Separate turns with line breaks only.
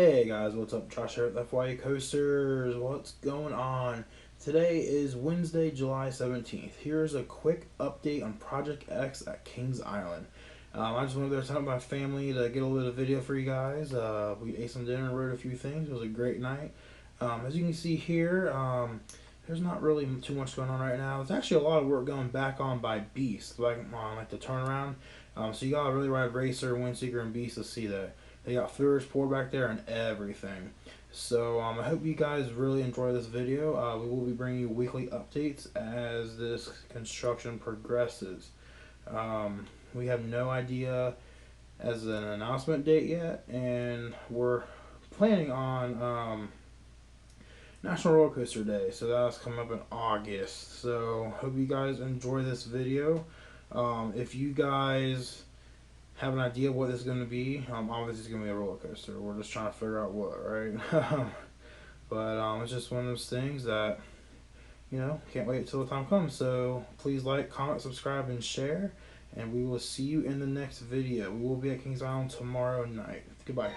Hey guys, what's up? Josh here at Fye Coasters. What's going on? Today is Wednesday, July 17th. Here's a quick update on Project X at Kings Island. I just went there to talk to my family to get a little video for you guys. We ate some dinner and wrote a few things. It was a great night. As you can see here, there's not really too much going on right now. There's actually a lot of work going back on by Beast, like on like the turnaround. So you gotta really ride Racer, Windseeker, and Beast to see that. They got fluids poured back there and everything. So I hope you guys really enjoy this video. We will be bringing you weekly updates as this construction progresses. We have no idea as an announcement date yet, and we're planning on National Roller Coaster Day, so that's coming up in August. So hope you guys enjoy this video. If you guys have an idea what this is going to be, obviously it's going to be a roller coaster. We're just trying to figure out what, right? But it's just one of those things that, can't wait till the time comes. So please like, comment, subscribe, and share, and we will see you in the next video. We will be at Kings Island tomorrow night. Goodbye.